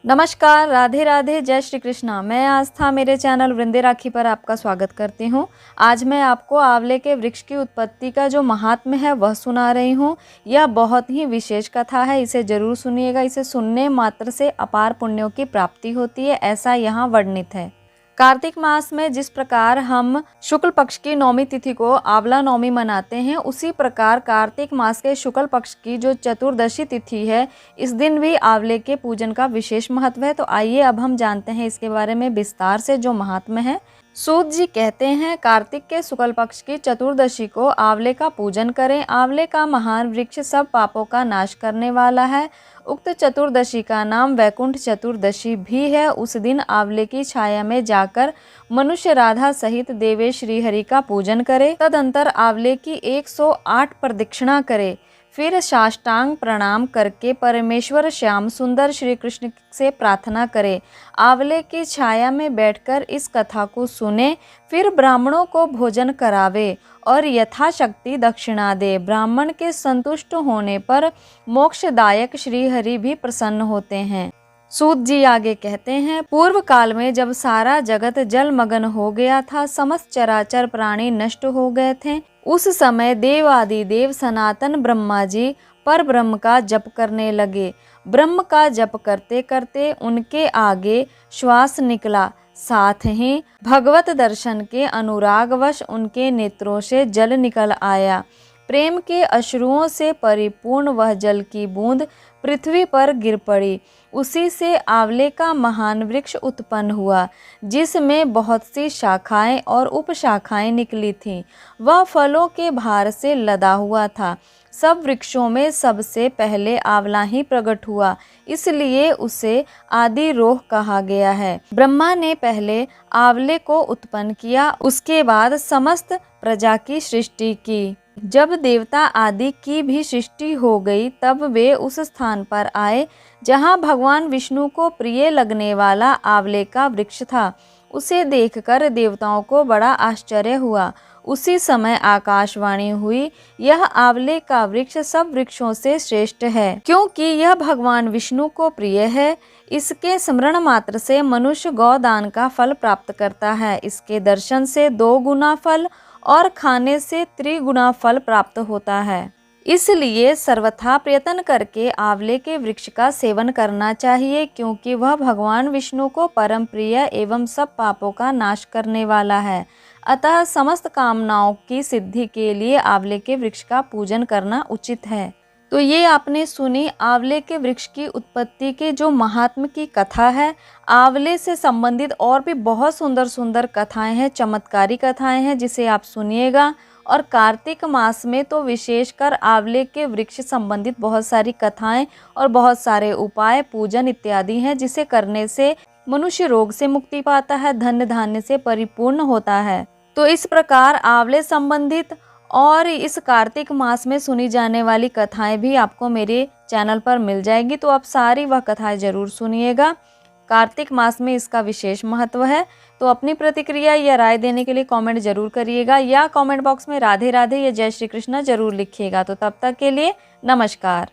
नमस्कार, राधे राधे, जय श्री कृष्णा। मैं आस्था मेरे चैनल वृंदे राखी पर आपका स्वागत करती हूँ। आज मैं आपको आंवले के वृक्ष की उत्पत्ति का जो महात्म्य है वह सुना रही हूँ। यह बहुत ही विशेष कथा है, इसे जरूर सुनिएगा। इसे सुनने मात्र से अपार पुण्यों की प्राप्ति होती है, ऐसा यहाँ वर्णित है। कार्तिक मास में जिस प्रकार हम शुक्ल पक्ष की नौमी तिथि को आंवला नौमी मनाते हैं, उसी प्रकार कार्तिक मास के शुक्ल पक्ष की जो चतुर्दशी तिथि है, इस दिन भी आंवले के पूजन का विशेष महत्व है। तो आइए अब हम जानते हैं इसके बारे में विस्तार से जो महात्म्य है। सूत जी कहते हैं, कार्तिक के शुक्ल पक्ष की चतुर्दशी को आंवले का पूजन करें। आंवले का महान वृक्ष सब पापों का नाश करने वाला है। उक्त चतुर्दशी का नाम वैकुंठ चतुर्दशी भी है। उस दिन आंवले की छाया में जाकर मनुष्य राधा सहित देवेश श्री हरि का पूजन करे। तदंतर आंवले की 108 प्रदक्षिणा करे। फिर साष्टांग प्रणाम करके परमेश्वर श्याम सुंदर श्री कृष्ण से प्रार्थना करे। आंवले की छाया में बैठकर इस कथा को सुने। फिर ब्राह्मणों को भोजन करावे और यथाशक्ति दक्षिणा दे। ब्राह्मण के संतुष्ट होने पर मोक्षदायक श्री हरि भी प्रसन्न होते हैं। सूत जी आगे कहते हैं, पूर्व काल में जब सारा जगत जलमग्न हो गया था, समस्त चराचर प्राणी नष्ट हो गए थे, उस समय देवादि देव सनातन ब्रह्मा जी पर ब्रह्म का जप करने लगे। ब्रह्म का जप करते करते उनके आगे श्वास निकला, साथ ही भगवत दर्शन के अनुरागवश उनके नेत्रों से जल निकल आया। प्रेम के अश्रुओं से परिपूर्ण वह जल की बूंद पृथ्वी पर गिर पड़ी। उसी से आंवले का महान वृक्ष उत्पन्न हुआ, जिसमें बहुत सी शाखाएं और उपशाखाएं निकली थीं। वह फलों के भार से लदा हुआ था। सब वृक्षों में सबसे पहले आंवला ही प्रकट हुआ, इसलिए उसे आदिरोह कहा गया है। ब्रह्मा ने पहले आंवले को उत्पन्न किया, उसके बाद समस्त प्रजा की सृष्टि की। जब देवता आदि की भी सृष्टि हो गई, तब वे उस स्थान पर आए जहाँ भगवान विष्णु को प्रिय लगने वाला आंवले का वृक्ष था। उसे देखकर देवताओं को बड़ा आश्चर्य हुआ। उसी समय आकाशवाणी हुई, यह आंवले का वृक्ष सब वृक्षों से श्रेष्ठ है, क्योंकि यह भगवान विष्णु को प्रिय है। इसके स्मरण मात्र से मनुष्य गौदान का फल प्राप्त करता है। इसके दर्शन से 2 गुना फल और खाने से त्रिगुना फल प्राप्त होता है। इसलिए सर्वथा प्रयत्न करके आंवले के वृक्ष का सेवन करना चाहिए, क्योंकि वह भगवान विष्णु को परम प्रिय एवं सब पापों का नाश करने वाला है। अतः समस्त कामनाओं की सिद्धि के लिए आंवले के वृक्ष का पूजन करना उचित है। तो ये आपने सुनी आंवले के वृक्ष की उत्पत्ति के जो महात्म्य की कथा है। आंवले से संबंधित और भी बहुत सुंदर सुंदर कथाएं हैं, चमत्कारी कथाएं हैं, जिसे आप सुनिएगा। और कार्तिक मास में तो विशेषकर आंवले के वृक्ष संबंधित बहुत सारी कथाएं और बहुत सारे उपाय, पूजन इत्यादि हैं, जिसे करने से मनुष्य रोग से मुक्ति पाता है, धन धान्य से परिपूर्ण होता है। तो इस प्रकार आंवले संबंधित और इस कार्तिक मास में सुनी जाने वाली कथाएं भी आपको मेरे चैनल पर मिल जाएगी, तो आप सारी वह कथाएं जरूर सुनिएगा। कार्तिक मास में इसका विशेष महत्व है। तो अपनी प्रतिक्रिया या राय देने के लिए कमेंट जरूर करिएगा, या कमेंट बॉक्स में राधे राधे या जय श्री कृष्णा जरूर लिखिएगा। तो तब तक के लिए नमस्कार।